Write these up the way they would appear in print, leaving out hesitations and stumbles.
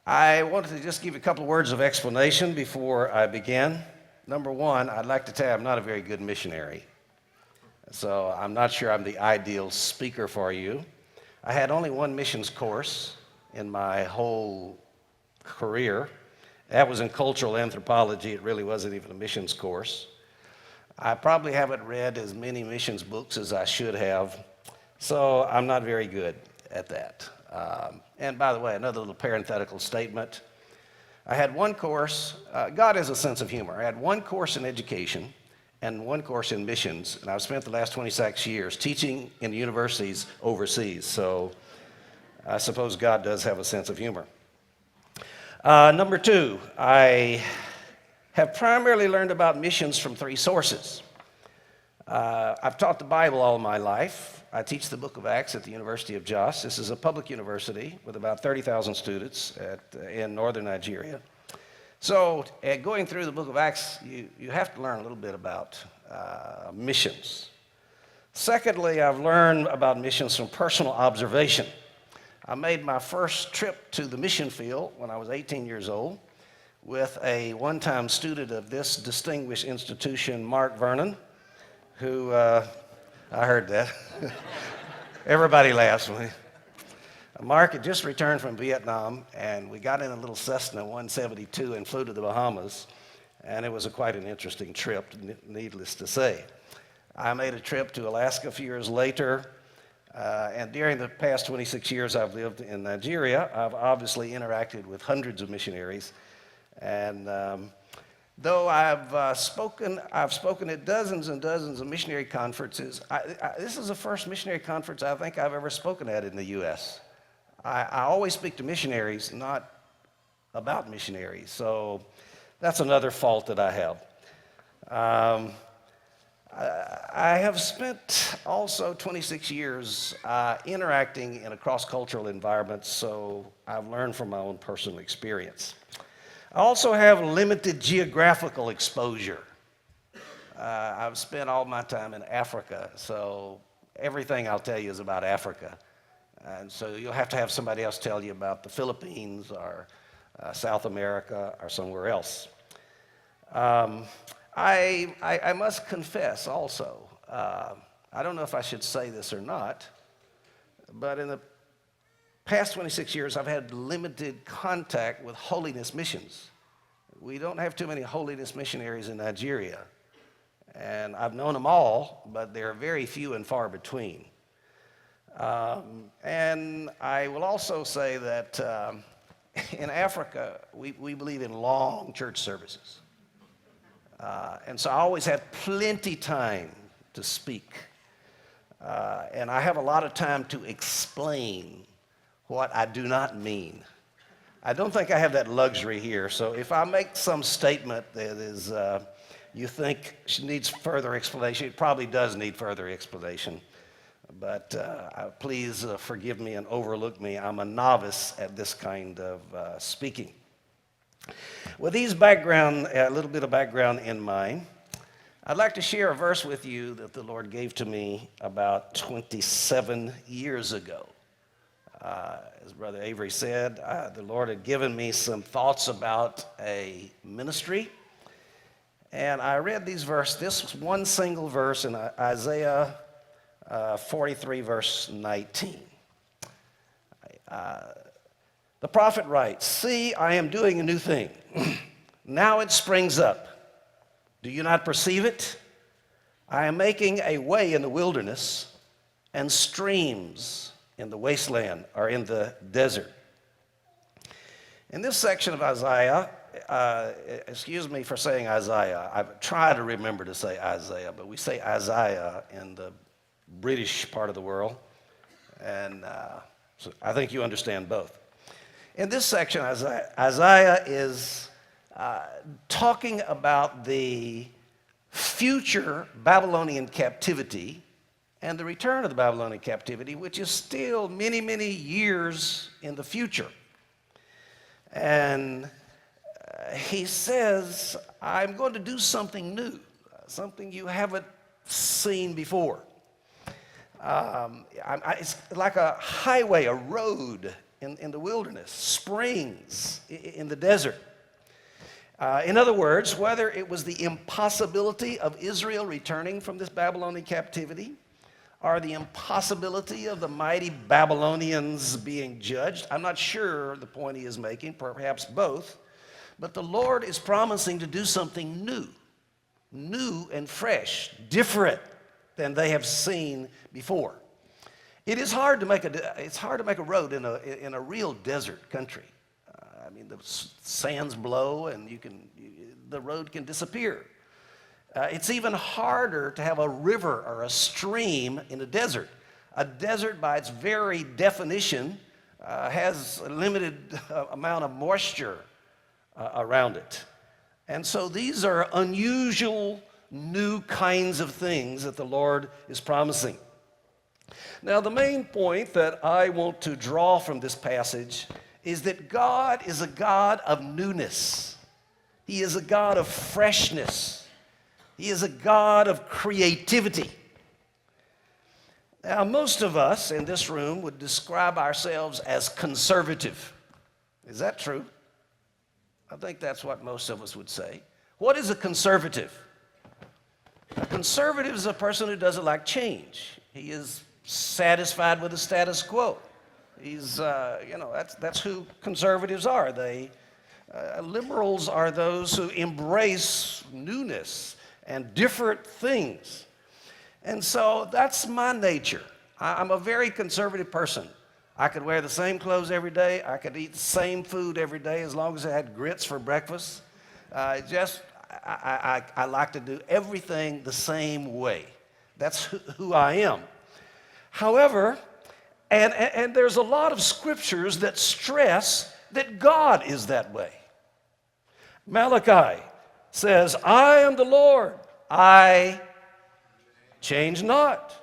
I wanted to just give you a couple of words of explanation before I begin. Number one, I'd like to tell you I'm not a very good missionary. So I'm not sure I'm the ideal speaker for you. I had only one missions course in my whole career. That was in cultural anthropology. It really wasn't even a missions course. I probably haven't read as many missions books as I should have, so I'm not very good at that. And by the way, another little parenthetical statement. I had one course, God has a sense of humor. I had one course in education and one course in missions, and I've spent the last 26 years teaching in universities overseas, so I suppose God does have a sense of humor. Number two, I have primarily learned about missions from three sources. I've taught the Bible all my life. I teach the book of Acts at the University of Jos. This is a public university with about 30,000 students in northern Nigeria. So going through the book of Acts, you have to learn a little bit about missions. Secondly, I've learned about missions from personal observation. I made my first trip to the mission field when I was 18 years old with a one-time student of this distinguished institution, Mark Vernon, who, I heard that. Everybody laughs when Mark had just returned from Vietnam, and we got in a little Cessna 172 and flew to the Bahamas, and it was quite an interesting trip, needless to say. I made a trip to Alaska a few years later, and during the past 26 years I've lived in Nigeria, I've obviously interacted with hundreds of missionaries, and though I've spoken at dozens and dozens of missionary conferences, this is the first missionary conference I think I've ever spoken at in the U.S. I always speak to missionaries, not about missionaries, so that's another fault that I have. I have spent also 26 years interacting in a cross-cultural environment, so I've learned from my own personal experience. I also have limited geographical exposure. I've spent all my time in Africa, so everything I'll tell you is about Africa. And so you'll have to have somebody else tell you about the Philippines or South America or somewhere else. I must confess also, I don't know if I should say this or not, but in the past 26 years, I've had limited contact with holiness missions. We don't have too many holiness missionaries in Nigeria, and I've known them all, but they're very few and far between. And I will also say that in Africa, we believe in long church services. And so I always have plenty time to speak, and I have a lot of time to explain what I do not mean. I don't think I have that luxury here, so if I make some statement that is you think needs further explanation, it probably does need further explanation, but please forgive me and overlook me. I'm a novice at this kind of speaking. With these a little bit of background in mind, I'd like to share a verse with you that the Lord gave to me about 27 years ago. As Brother Avery said, the Lord had given me some thoughts about a ministry, and I read this one single verse in Isaiah 43, verse 19. The prophet writes, "See, I am doing a new thing. Now it springs up. Do you not perceive it? I am making a way in the wilderness and streams in the wasteland or in the desert." In this section of Isaiah, excuse me for saying Isaiah. I've tried to remember to say Isaiah, but we say Isaiah in the British part of the world, and so I think you understand both. In this section, Isaiah is talking about the future Babylonian captivity and the return of the Babylonian captivity, which is still many, many years in the future. And he says, I'm going to do something new, something you haven't seen before. It's like a highway, a road in the wilderness, springs in the desert. In other words, whether it was the impossibility of Israel returning from this Babylonian captivity, or the impossibility of the mighty Babylonians being judged, I'm not sure the point he is making, perhaps both, but the Lord is promising to do something new and fresh, different than they have seen before. It's hard to make a road in a real desert country. I mean, the sands blow and the road can disappear. It's even harder to have a river or a stream in a desert. A desert, by its very definition, has a limited amount of moisture around it. And so these are unusual, new kinds of things that the Lord is promising. Now, the main point that I want to draw from this passage is that God is a God of newness. He is a God of freshness. He is a God of creativity. Now, most of us in this room would describe ourselves as conservative. Is that true? I think that's what most of us would say. What is a conservative? A conservative is a person who doesn't like change. He is satisfied with the status quo. That's who conservatives are. Liberals are those who embrace newness and different things. And so that's my nature. I'm a very conservative person. I could wear the same clothes every day. I could eat the same food every day as long as I had grits for breakfast. I like to do everything the same way. That's who I am. However, and there's a lot of scriptures that stress that God is that way. Malachi says, I am the Lord, I change not.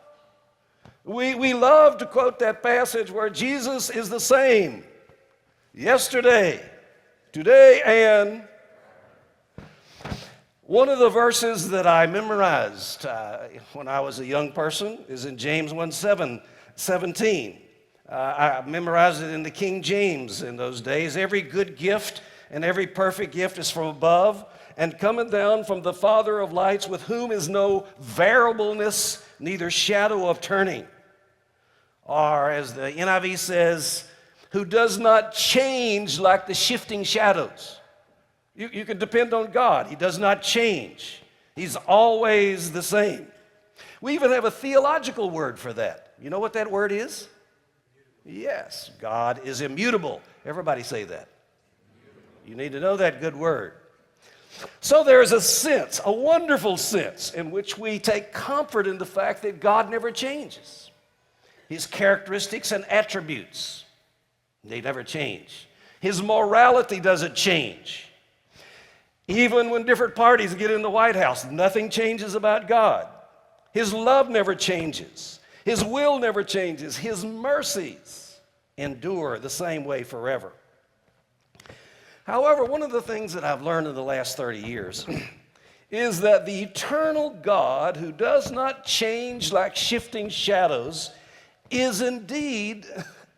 We love to quote that passage where Jesus is the same yesterday, today, and one of the verses that I memorized when I was a young person is in James 1:17. I memorized it in the King James in those days. Every good gift and every perfect gift is from above and cometh down from the Father of lights, with whom is no variableness, neither shadow of turning. Or as the NIV says, who does not change like the shifting shadows. You can depend on God. He does not change. He's always the same. We even have a theological word for that. You know what that word is? Yes, God is immutable. Everybody say that. You need to know that good word. So there's a sense, a wonderful sense, in which we take comfort in the fact that God never changes. His characteristics and attributes, they never change. His morality doesn't change. Even when different parties get in the White House, nothing changes about God. His love never changes. His will never changes. His mercies endure the same way forever. However, one of the things that I've learned in the last 30 years is that the eternal God, who does not change like shifting shadows, is indeed,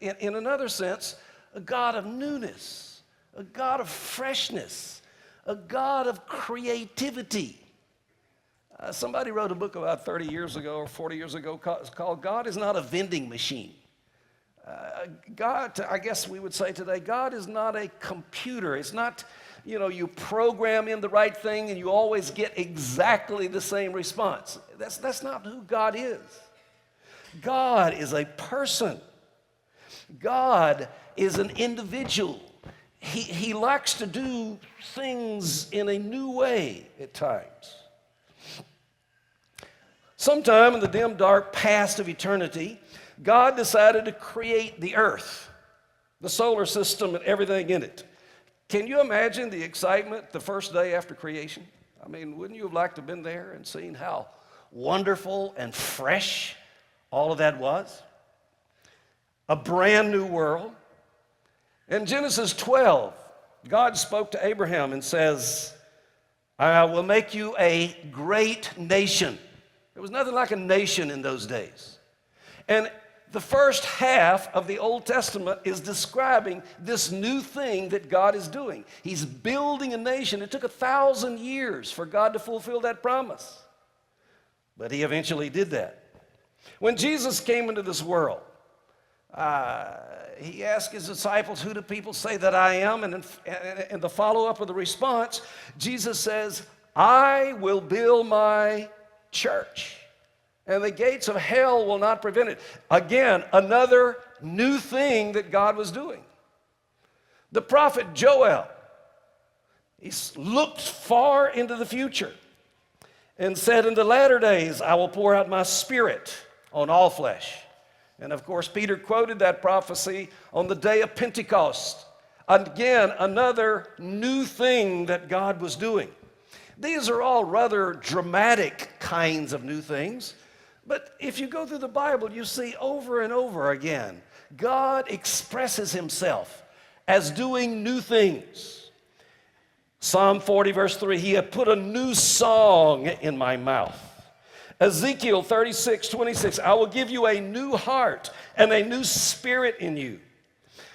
in another sense, a God of newness, a God of freshness, a God of creativity. Somebody wrote a book about 30 years ago or 40 years ago called God is Not a Vending Machine. God, I guess we would say today, God is not a computer. It's not, you program in the right thing and you always get exactly the same response. That's not who God is. God is a person. God is an individual. He likes to do things in a new way at times. Sometime in the dim, dark past of eternity, God decided to create the earth, the solar system, and everything in it. Can you imagine the excitement the first day after creation? I mean, wouldn't you have liked to have been there and seen how wonderful and fresh all of that was? A brand new world. In Genesis 12, God spoke to Abraham and says, I will make you a great nation. There was nothing like a nation in those days. And the first half of the Old Testament is describing this new thing that God is doing. He's building a nation. It took 1,000 years for God to fulfill that promise. But he eventually did that. When Jesus came into this world, he asked his disciples, who do people say that I am? And in the follow-up of the response, Jesus says, I will build my church, and the gates of hell will not prevent it. Again, another new thing that God was doing. The prophet Joel, he looked far into the future and said, in the latter days, I will pour out my spirit on all flesh. And of course, Peter quoted that prophecy on the day of Pentecost. Again, another new thing that God was doing. These are all rather dramatic kinds of new things. But if you go through the Bible, you see over and over again, God expresses himself as doing new things. Psalm 40, verse 3, he had put a new song in my mouth. Ezekiel 36, 26, I will give you a new heart and a new spirit in you.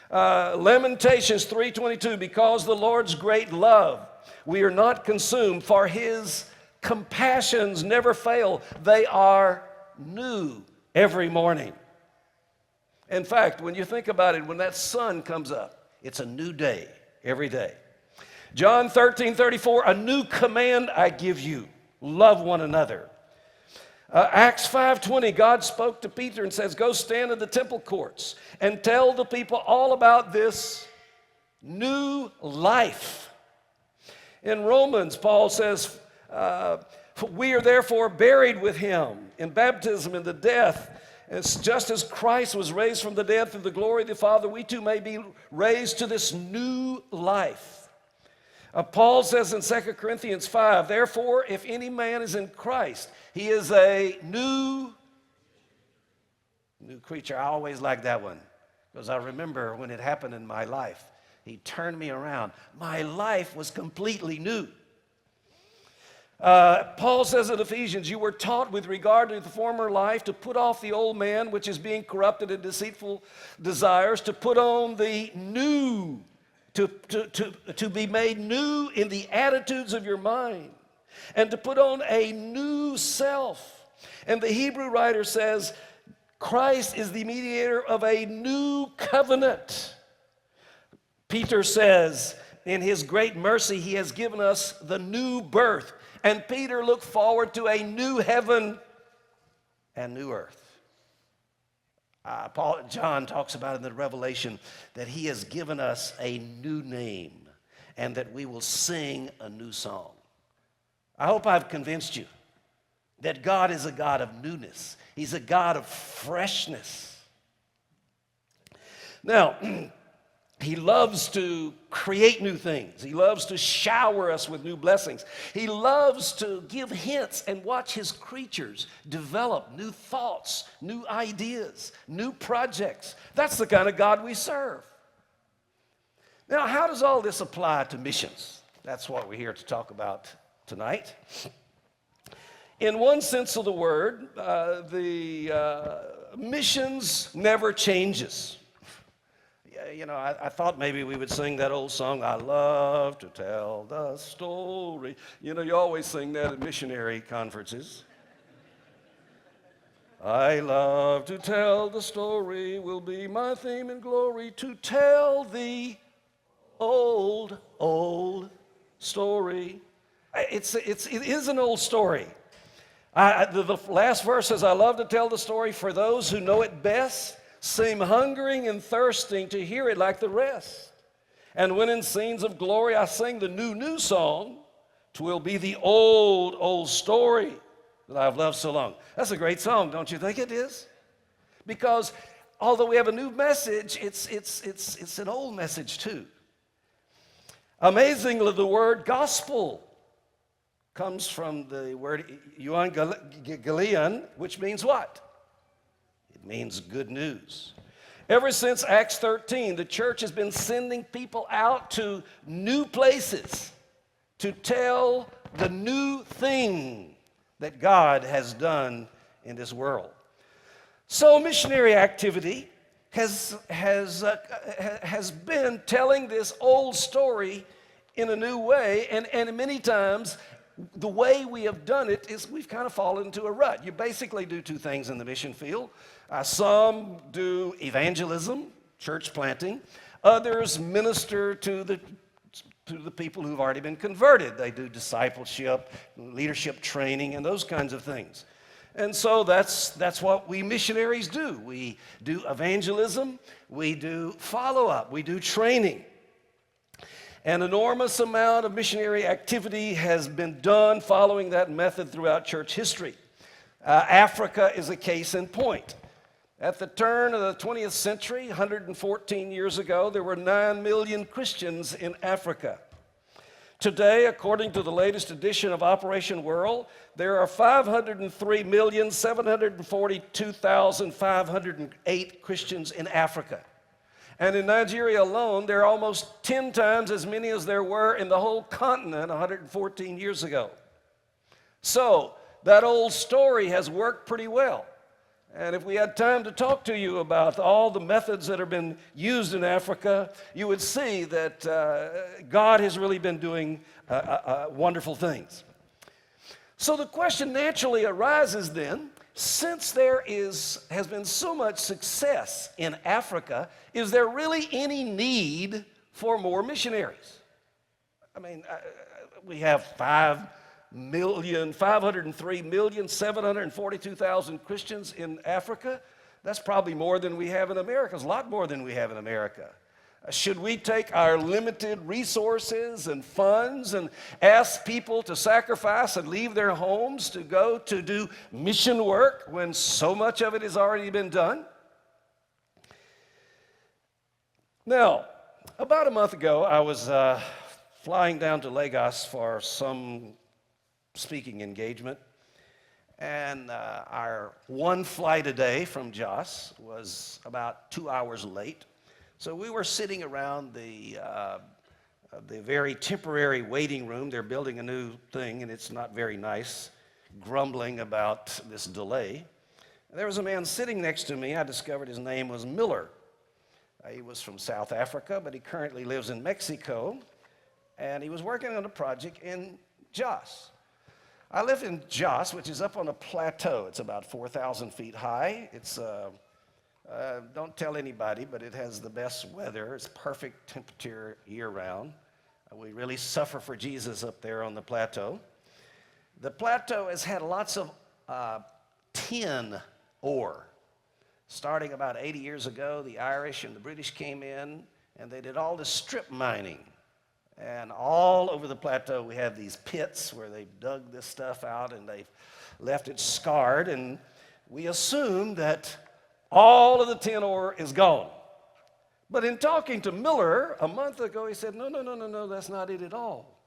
Lamentations 3:22, because the Lord's great love, we are not consumed, for his compassions never fail. They are new every morning. In fact, when you think about it, when that sun comes up, it's a new day every day. John 13:34, a new command I give you, love one another. Acts 5:20, God spoke to Peter and says, go stand in the temple courts and tell the people all about this new life. In Romans, Paul says, we are therefore buried with him in baptism in the death. It's just as Christ was raised from the dead through the glory of the Father, we too may be raised to this new life. Paul says in 2 Corinthians 5, therefore, if any man is in Christ, he is a new creature. I always like that one because I remember when it happened in my life. He turned me around. My life was completely new. Paul says in Ephesians, you were taught with regard to the former life to put off the old man, which is being corrupted in deceitful desires, to put on the new, to be made new in the attitudes of your mind, and to put on a new self. And the Hebrew writer says, Christ is the mediator of a new covenant. Peter says, in his great mercy, he has given us the new birth. And Peter looked forward to a new heaven and new earth. John talks about in the Revelation that he has given us a new name and that we will sing a new song. I hope I've convinced you that God is a God of newness. He's a God of freshness. Now, he loves to create new things. He loves to shower us with new blessings. He loves to give hints and watch his creatures develop new thoughts, new ideas, new projects. That's the kind of God we serve. Now, how does all this apply to missions? That's what we're here to talk about tonight. In one sense of the word, missions never changes. You know, I thought maybe we would sing that old song, I love to tell the story. You know, you always sing that at missionary conferences. I love to tell the story, will be my theme in glory, to tell the old story. It is an old story. The last verse says, I love to tell the story, for those who know it best seem hungering and thirsting to hear it like the rest. And when in scenes of glory I sing the new song, 'twill be the old story that I've loved so long. That's a great song, don't you think it is? Because although we have a new message, it's an old message too. Amazingly, the word gospel comes from the word euangelion, which means what? It means good news. Ever since Acts 13, the church has been sending people out to new places to tell the new thing that God has done in this world. So missionary activity has been telling this old story in a new way, and many times the way we have done it is we've kind of fallen into a rut. You basically do two things in the mission field. Some do evangelism, church planting. Others minister to the people who've already been converted. They do discipleship, leadership training, and those kinds of things. And so that's what we missionaries do. We do evangelism, we do follow-up, we do training. An enormous amount of missionary activity has been done following that method throughout church history. Africa is a case in point. At the turn of the 20th century, 114 years ago, there were 9 million Christians in Africa. Today, according to the latest edition of Operation World, there are 503,742,508 Christians in Africa. And in Nigeria alone, there are almost 10 times as many as there were in the whole continent 114 years ago. So, that old story has worked pretty well. And if we had time to talk to you about all the methods that have been used in Africa, you would see that God has really been doing wonderful things. So the question naturally arises then, since there has been so much success in Africa, is there really any need for more missionaries? I mean, we have 503,742,000 Christians in Africa. That's probably more than we have in America. It's a lot more than we have in America. Should we take our limited resources and funds and ask people to sacrifice and leave their homes to go to do mission work when so much of it has already been done? Now, about a month ago, I was flying down to Lagos for some speaking engagement, and our one flight a day from Jos was about 2 hours late. So we were sitting around the very temporary waiting room. They're building a new thing, and it's not very nice, grumbling about this delay. And there was a man sitting next to me. I discovered his name was Miller. He was from South Africa, but he currently lives in Mexico, and he was working on a project in Jos. I live in Jos, which is up on a plateau. It's about 4,000 feet high. It's don't tell anybody, but it has the best weather. It's perfect temperature year-round. We really suffer for Jesus up there on the plateau. The plateau has had lots of tin ore. Starting about 80 years ago, the Irish and the British came in, and they did all this strip mining. And all over the plateau, we have these pits where they've dug this stuff out, and they've left it scarred, and we assume that all of the tin ore is gone. But in talking to Miller a month ago, he said, no, that's not it at all.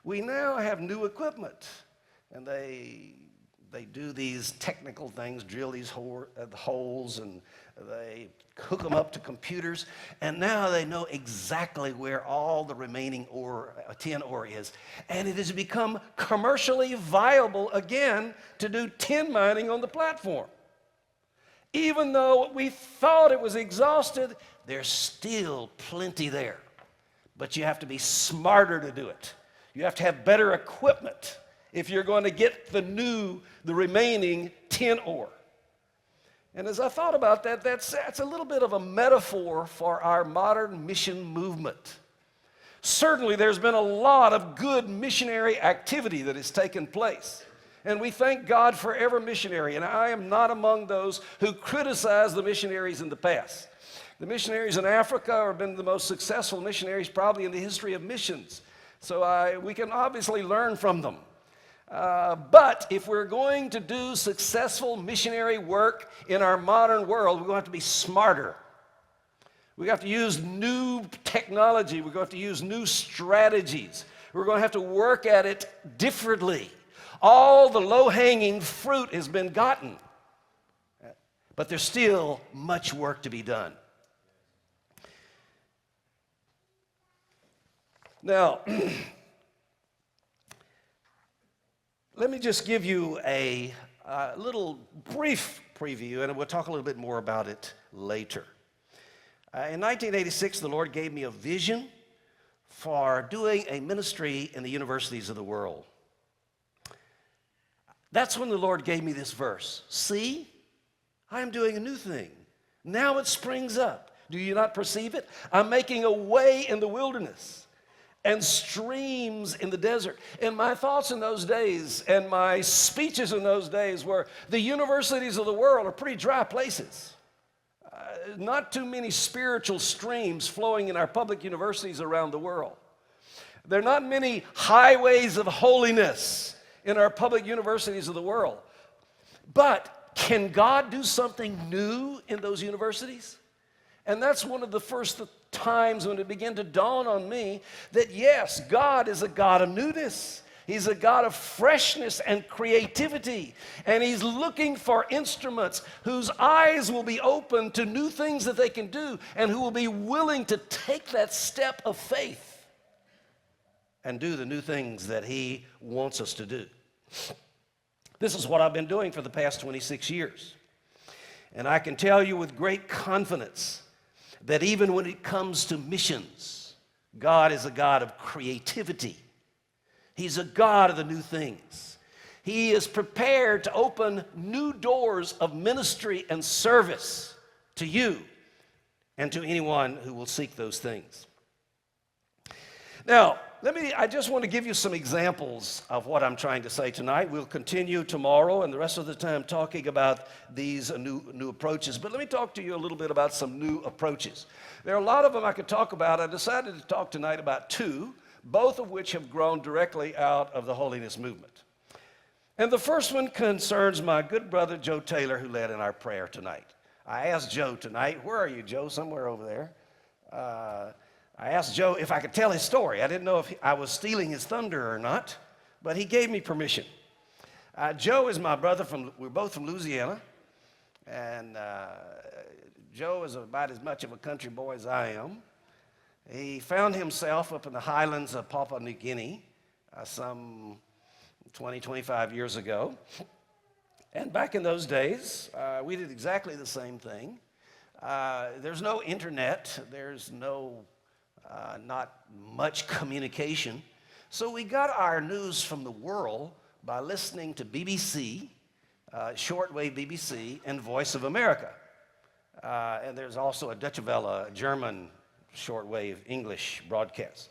We now have new equipment, and they do these technical things, drill these holes, and they hook them up to computers, and now they know exactly where all the remaining tin ore is. And it has become commercially viable again to do tin mining on the platform. Even though we thought it was exhausted, there's still plenty there. But you have to be smarter to do it. You have to have better equipment if you're going to get the remaining tin ore. And as I thought about that, that's a little bit of a metaphor for our modern mission movement. Certainly, there's been a lot of good missionary activity that has taken place. And we thank God for every missionary. And I am not among those who criticize the missionaries in the past. The missionaries in Africa have been the most successful missionaries probably in the history of missions. So we can obviously learn from them. But if we're going to do successful missionary work in our modern world, we're going to have to be smarter. We have to use new technology. We're going to have to use new strategies. We're going to have to work at it differently. All the low-hanging fruit has been gotten, but there's still much work to be done. Now, let me just give you a little brief preview, and we'll talk a little bit more about it later. In 1986, the Lord gave me a vision for doing a ministry in the universities of the world. That's when the Lord gave me this verse. See, I am doing a new thing. Now it springs up. Do you not perceive it? I'm making a way in the wilderness and streams in the desert. And my thoughts in those days and my speeches in those days were the universities of the world are pretty dry places. Not too many spiritual streams flowing in our public universities around the world. There are not many highways of holiness in our public universities of the world. But can God do something new in those universities? And that's one of the first times when it began to dawn on me that yes, God is a God of newness. He's a God of freshness and creativity. And He's looking for instruments whose eyes will be open to new things that they can do and who will be willing to take that step of faith and do the new things that He wants us to do. This is what I've been doing for the past 26 years. And I can tell you with great confidence that even when it comes to missions, God is a God of creativity. He's a God of the new things. He is prepared to open new doors of ministry and service to you and to anyone who will seek those things. Now, I just want to give you some examples of what I'm trying to say tonight. We'll continue tomorrow and the rest of the time talking about these new approaches. But let me talk to you a little bit about some new approaches. There are a lot of them I could talk about. I decided to talk tonight about two, both of which have grown directly out of the holiness movement. And the first one concerns my good brother Joe Taylor, who led in our prayer tonight. I asked Joe tonight, where are you, Joe? Somewhere over there. I asked Joe if I could tell his story. I didn't know if I was stealing his thunder or not, but he gave me permission. Joe is my brother. We're both from Louisiana, and Joe is about as much of a country boy as I am. He found himself up in the highlands of Papua New Guinea some 20, 25 years ago. And back in those days, we did exactly the same thing. There's no internet. There's not much communication. So we got our news from the world by listening to BBC, shortwave BBC, and Voice of America. And there's also a Deutsche Welle, German shortwave English broadcast.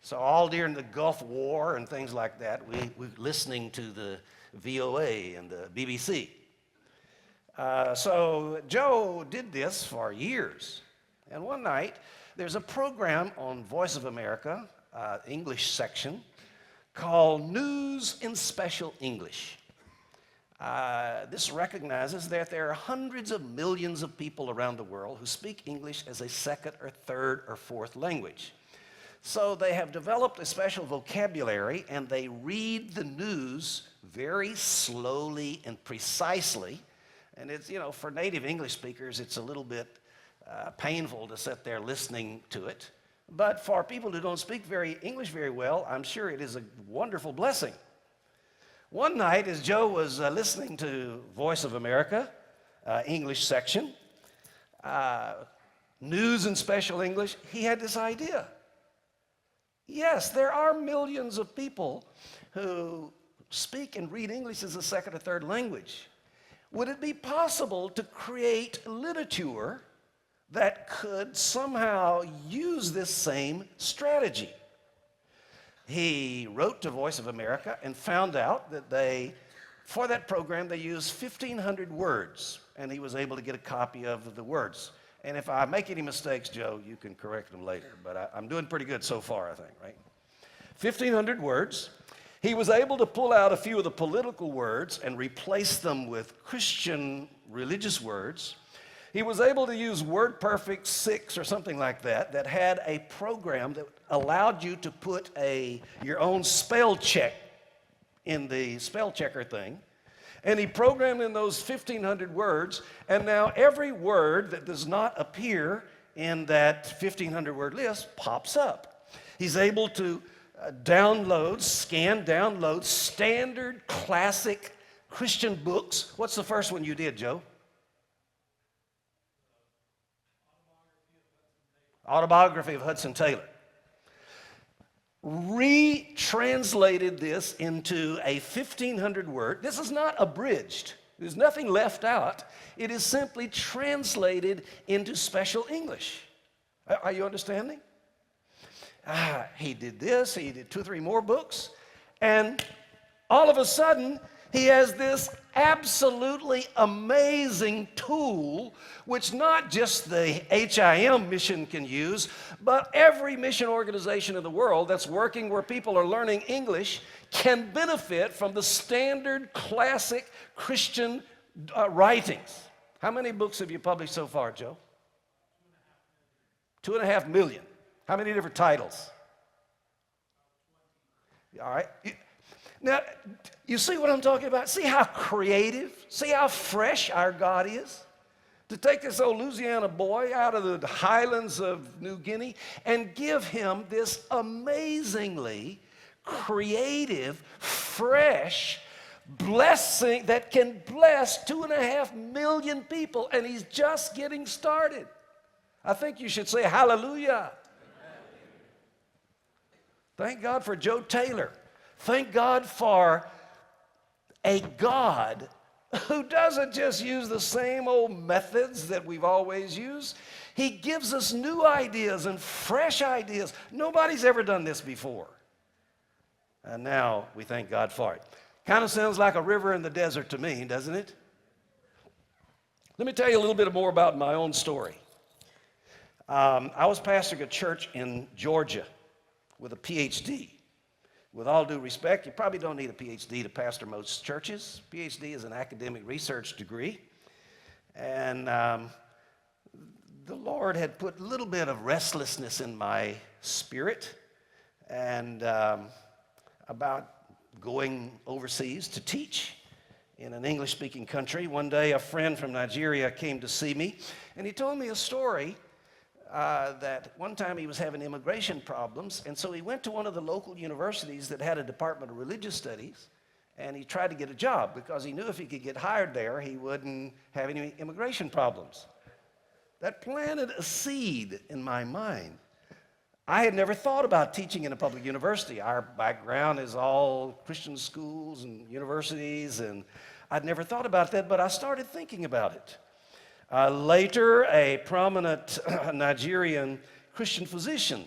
So all during the Gulf War and things like that, we were listening to the VOA and the BBC. So Joe did this for years. And one night, there's a program on Voice of America, English section, called News in Special English. This recognizes that there are hundreds of millions of people around the world who speak English as a second or third or fourth language. So they have developed a special vocabulary, and they read the news very slowly and precisely. And it's, for native English speakers, it's a little bit painful to sit there listening to it. But for people who don't speak English very well, I'm sure it is a wonderful blessing. One night, as Joe was listening to Voice of America, English section, News in Special English, he had this idea. Yes, there are millions of people who speak and read English as a second or third language. Would it be possible to create literature that could somehow use this same strategy? He wrote to Voice of America and found out that for that program, they used 1,500 words, and he was able to get a copy of the words. And if I make any mistakes, Joe, you can correct them later, but I'm doing pretty good so far, I think, right? 1,500 words. He was able to pull out a few of the political words and replace them with Christian religious words. He was able to use WordPerfect 6 or something like that had a program that allowed you to put your own spell check in the spell checker thing. And he programmed in those 1,500 words, and now every word that does not appear in that 1,500 word list pops up. He's able to download standard classic Christian books. What's the first one you did, Joe? Autobiography of Hudson Taylor. Retranslated this into a 1,500 word. This is not abridged. There's nothing left out. It is simply translated into special English. Are you understanding? He did this. He did 2 or 3 more books. And all of a sudden, he has this absolutely amazing tool, which not just the HIM mission can use, but every mission organization in the world that's working where people are learning English can benefit from the standard classic Christian writings. How many books have you published so far, Joe? 2.5 million. How many different titles? All right. Now, you see what I'm talking about? See how creative, see how fresh our God is? To take this old Louisiana boy out of the highlands of New Guinea and give him this amazingly creative, fresh blessing that can bless 2.5 million people, and he's just getting started. I think you should say hallelujah. Thank God for Joe Taylor. Thank God for a God who doesn't just use the same old methods that we've always used. He gives us new ideas and fresh ideas. Nobody's ever done this before. And now we thank God for it. Kind of sounds like a river in the desert to me, doesn't it? Let me tell you a little bit more about my own story. I was pastoring a church in Georgia with a PhD. With all due respect, you probably don't need a PhD to pastor most churches. PhD is an academic research degree. And the Lord had put a little bit of restlessness in my spirit and about going overseas to teach in an English-speaking country. One day, a friend from Nigeria came to see me, and he told me a story that one time he was having immigration problems, and so he went to one of the local universities that had a Department of Religious Studies, and he tried to get a job because he knew if he could get hired there, he wouldn't have any immigration problems. That planted a seed in my mind. I had never thought about teaching in a public university. Our background is all Christian schools and universities, and I'd never thought about that, but I started thinking about it. Later, a prominent Nigerian Christian physician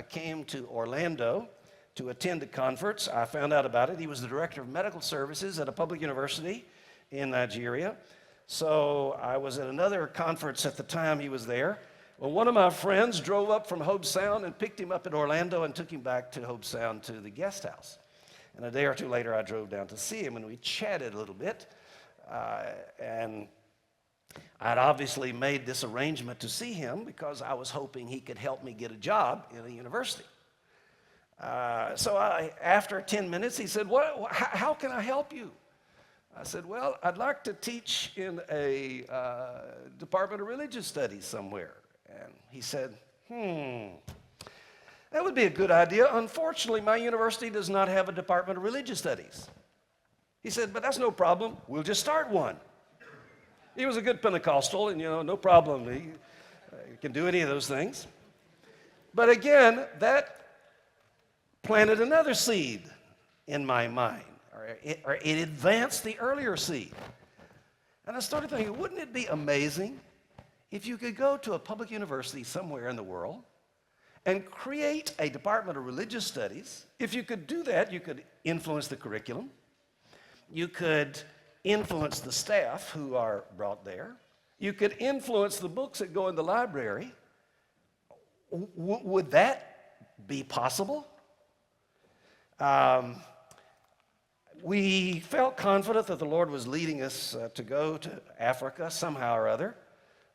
came to Orlando to attend a conference. I found out about it. He was the director of medical services at a public university in Nigeria. So I was at another conference at the time he was there. Well, one of my friends drove up from Hobe Sound and picked him up in Orlando and took him back to Hobe Sound to the guest house. And a day or two later, I drove down to see him, and we chatted a little bit. And I'd obviously made this arrangement to see him because I was hoping he could help me get a job in a university. After 10 minutes, he said, how can I help you? I said, well, I'd like to teach in a Department of Religious Studies somewhere. And he said, that would be a good idea. Unfortunately, my university does not have a Department of Religious Studies. He said, but that's no problem. We'll just start one. He was a good Pentecostal, and, no problem. He can do any of those things. But again, that planted another seed in my mind, or it advanced the earlier seed. And I started thinking, wouldn't it be amazing if you could go to a public university somewhere in the world and create a Department of Religious Studies? If you could do that, you could influence the curriculum. You could influence the staff who are brought there. You could influence the books that go in the library. Would that be possible? We felt confident that the Lord was leading us to go to Africa somehow or other.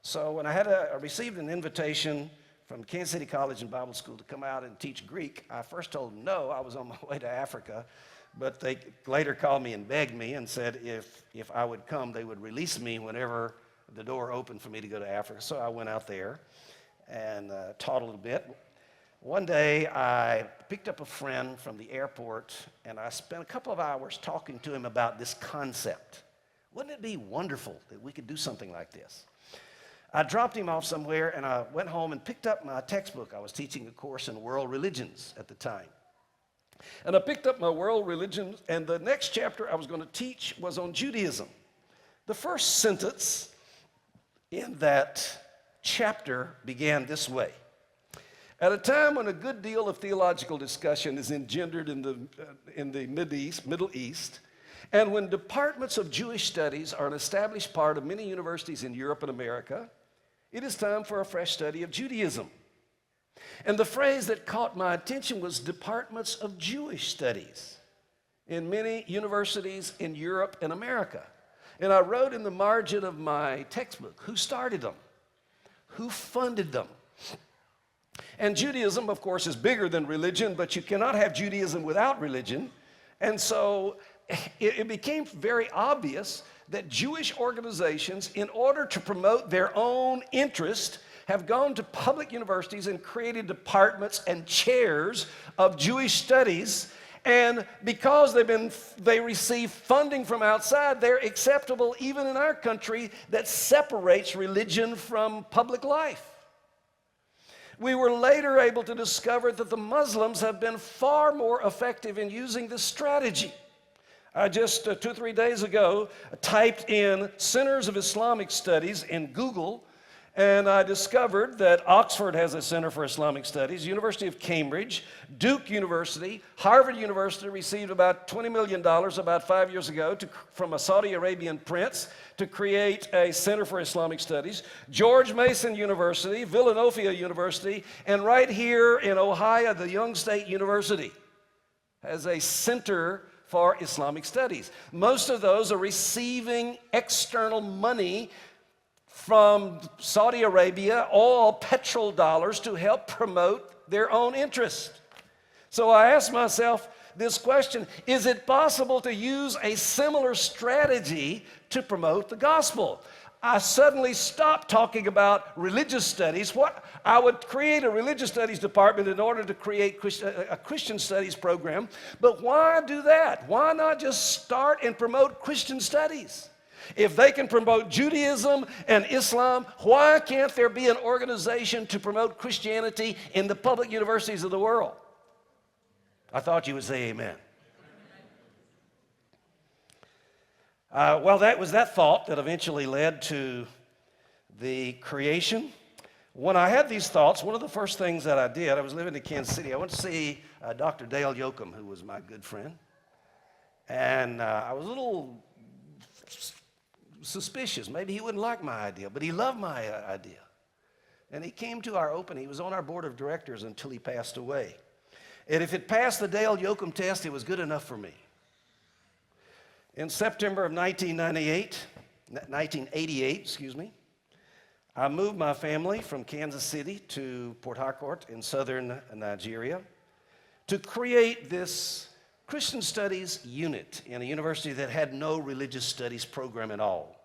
So when I received an invitation from Kansas City College and Bible School to come out and teach Greek, I first told them no, I was on my way to Africa. But they later called me and begged me and said if I would come, they would release me whenever the door opened for me to go to Africa. So I went out there and taught a little bit. One day, I picked up a friend from the airport, and I spent a couple of hours talking to him about this concept. Wouldn't it be wonderful that we could do something like this? I dropped him off somewhere, and I went home and picked up my textbook. I was teaching a course in world religions at the time. And I picked up my world religions, and the next chapter I was going to teach was on Judaism. The first sentence in that chapter began this way. At a time when a good deal of theological discussion is engendered in the Middle East, and when departments of Jewish studies are an established part of many universities in Europe and America, it is time for a fresh study of Judaism. And the phrase that caught my attention was departments of Jewish studies in many universities in Europe and America. And I wrote in the margin of my textbook, who started them? Who funded them? And Judaism, of course, is bigger than religion, but you cannot have Judaism without religion. And so it became very obvious that Jewish organizations, in order to promote their own interest, have gone to public universities and created departments and chairs of Jewish studies. And because they receive funding from outside, they're acceptable even in our country that separates religion from public life. We were later able to discover that the Muslims have been far more effective in using this strategy. I just 2 or 3 days ago typed in Centers of Islamic Studies in Google, and I discovered that Oxford has a Center for Islamic Studies, University of Cambridge, Duke University, Harvard University received about $20 million about 5 years ago from a Saudi Arabian prince to create a Center for Islamic Studies, George Mason University, Villanova University, and right here in Ohio, the Young State University has a Center for Islamic Studies. Most of those are receiving external money from Saudi Arabia, all petrol dollars, to help promote their own interest. So I asked myself this question: is it possible to use a similar strategy to promote the gospel? I suddenly stopped talking about religious studies. I would create a religious studies department in order to create a Christian studies program, but why do that? Why not just start and promote Christian studies? If they can promote Judaism and Islam, why can't there be an organization to promote Christianity in the public universities of the world? I thought you would say amen. Well, that was that thought that eventually led to the creation. When I had these thoughts, one of the first things that I did, I was living in Kansas City. I went to see Dr. Dale Yoakum, who was my good friend. And I was a little suspicious. Maybe he wouldn't like my idea, but he loved my idea. And he came to our opening. He was on our board of directors until he passed away. And if it passed the Dale Yoakum test, it was good enough for me. In September of 1988, I moved my family from Kansas City to Port Harcourt in southern Nigeria to create this Christian studies unit in a university that had no religious studies program at all.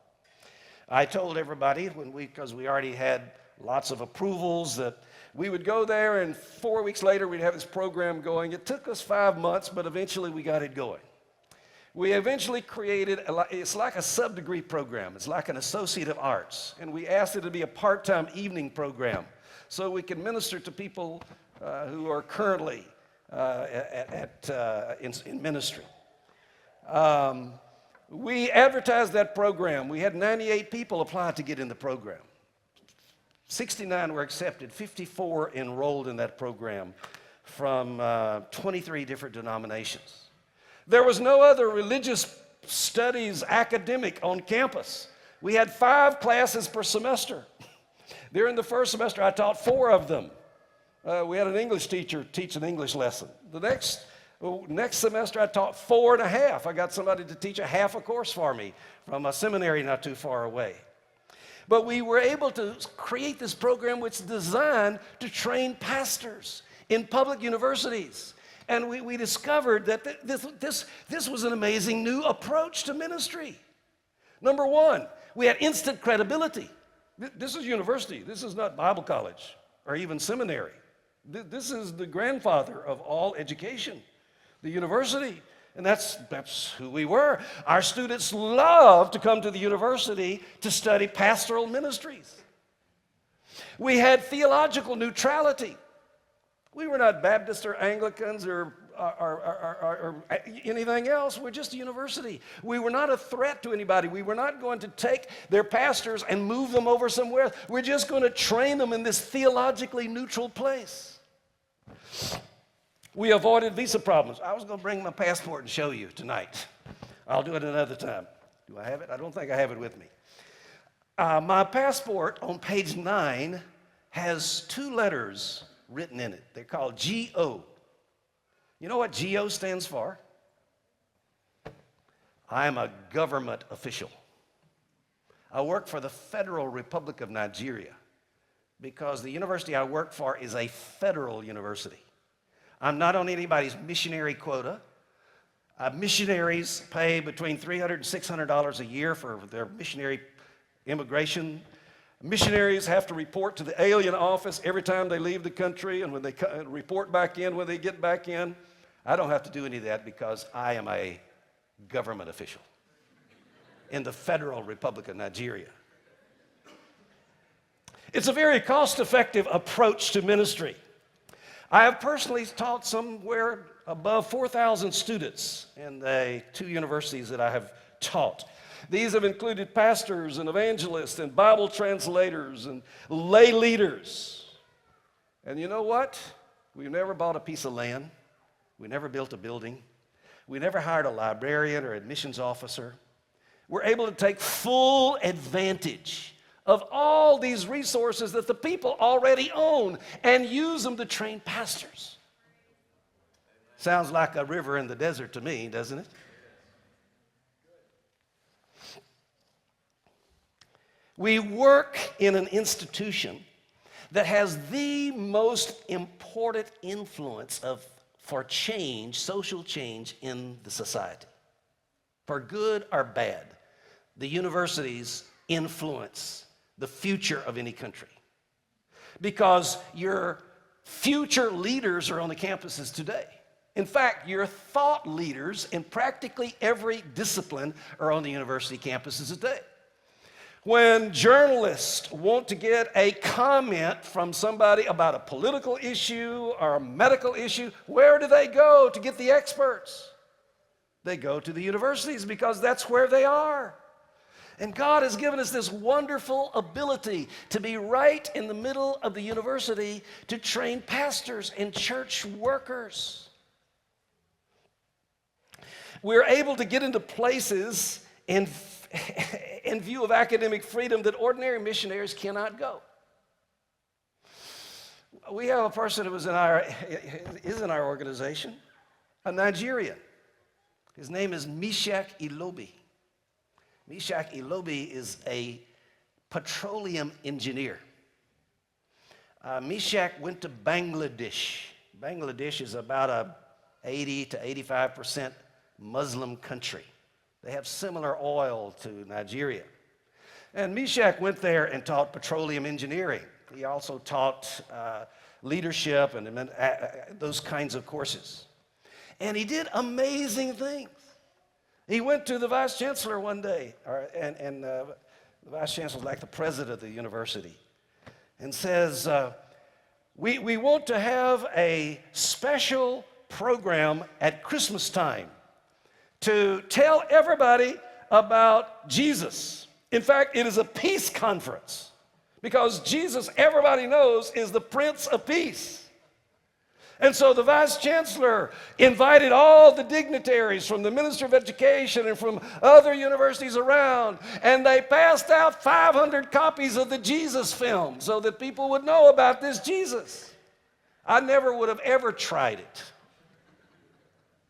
I told everybody because we already had lots of approvals, that we would go there, and 4 weeks later we'd have this program going. It took us 5 months, but eventually we got it going. We eventually created, it's like a sub-degree program. It's like an Associate of Arts. And we asked it to be a part-time evening program so we can minister to people who are currently in ministry. We advertised that program. We had 98 people apply to get in the program. 69 were accepted, 54 enrolled in that program from 23 different denominations. There was no other religious studies academic on campus. We had 5 classes per semester. During the first semester, I taught 4 of them. We had an English teacher teach an English lesson. The next semester, I taught 4.5. I got somebody to teach a half a course for me from a seminary not too far away. But we were able to create this program which is designed to train pastors in public universities. And we discovered that this was an amazing new approach to ministry. Number one, we had instant credibility. This is university. This is not Bible college or even seminary. This is the grandfather of all education, the university. And that's who we were. Our students loved to come to the university to study pastoral ministries. We had theological neutrality. We were not Baptists or Anglicans or anything else. We're just a university. We were not a threat to anybody. We were not going to take their pastors and move them over somewhere. We're just going to train them in this theologically neutral place. We avoided visa problems. I was going to bring my passport and show you tonight. I'll do it another time. Do I have it? I don't think I have it with me. My passport on page 9 has 2 letters written in it. They're called G-O. You know what G-O stands for? I am a government official. I work for the Federal Republic of Nigeria because the university I work for is a federal university. I'm not on anybody's missionary quota. Missionaries pay between $300 and $600 a year for their missionary immigration. Missionaries have to report to the alien office every time they leave the country and when they report back in when they get back in. I don't have to do any of that because I am a government official in the Federal Republic of Nigeria. It's a very cost-effective approach to ministry. I have personally taught somewhere above 4,000 students in the 2 universities that I have taught. These have included pastors and evangelists and Bible translators and lay leaders. And you know what? We've never bought a piece of land. We never built a building. We never hired a librarian or admissions officer. We're able to take full advantage of all these resources that the people already own and use them to train pastors. Sounds like a river in the desert to me, doesn't it? We work in an institution that has the most important influence for change, social change in the society. For good or bad, the universities influence the future of any country. Because your future leaders are on the campuses today. In fact, your thought leaders in practically every discipline are on the university campuses today. When journalists want to get a comment from somebody about a political issue or a medical issue, where do they go to get the experts? They go to the universities because that's where they are. And God has given us this wonderful ability to be right in the middle of the university to train pastors and church workers. We're able to get into places in view of academic freedom that ordinary missionaries cannot go. We have a person who is in our organization, a Nigerian. His name is Meshach Ilobi. Meshach Ilobi is a petroleum engineer. Meshach went to Bangladesh. Bangladesh is about a 80 to 85% Muslim country. They have similar oil to Nigeria. And Meshach went there and taught petroleum engineering. He also taught leadership and those kinds of courses. And he did amazing things. He went to the vice chancellor one day, and the vice chancellor is like the president of the university, and says, we want to have a special program at Christmas time to tell everybody about Jesus. In fact, it is a peace conference because Jesus, everybody knows, is the Prince of Peace. And so the vice chancellor invited all the dignitaries from the Minister of Education and from other universities around, and they passed out 500 copies of the Jesus film so that people would know about this Jesus. I never would have ever tried it.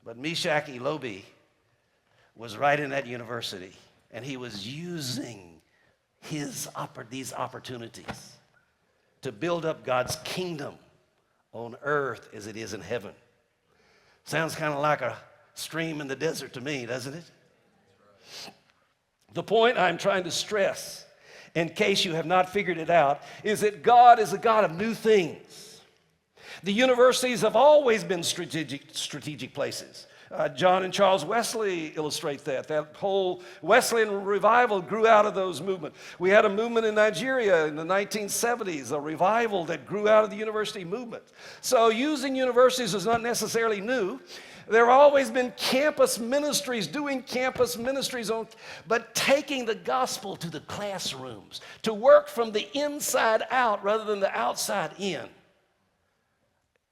But Meshach Ilobi was right in that university, and he was using these opportunities to build up God's kingdom on earth as it is in heaven. Sounds kind of like a stream in the desert to me, doesn't it? The point I'm trying to stress, in case you have not figured it out, is that God is a God of new things. The universities have always been strategic places. John and Charles Wesley illustrate that. That whole Wesleyan revival grew out of those movements. We had a movement in Nigeria in the 1970s, a revival that grew out of the university movement. So using universities is not necessarily new. There have always been campus ministries, doing campus ministries, but taking the gospel to the classrooms, to work from the inside out rather than the outside in.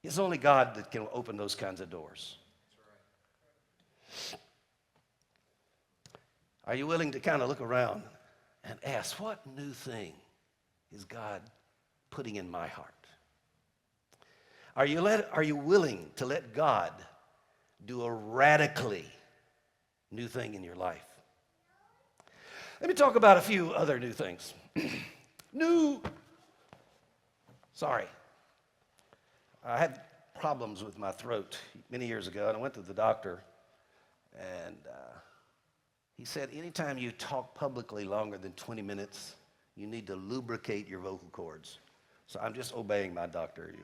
It's only God that can open those kinds of doors. Are you willing to kind of look around and ask, what new thing is God putting in my heart? Are you willing to let God do a radically new thing in your life? Let me talk about a few other new things. I had problems with my throat many years ago, and I went to the doctor, and he said, anytime you talk publicly longer than 20 minutes, you need to lubricate your vocal cords. So I'm just obeying my doctor.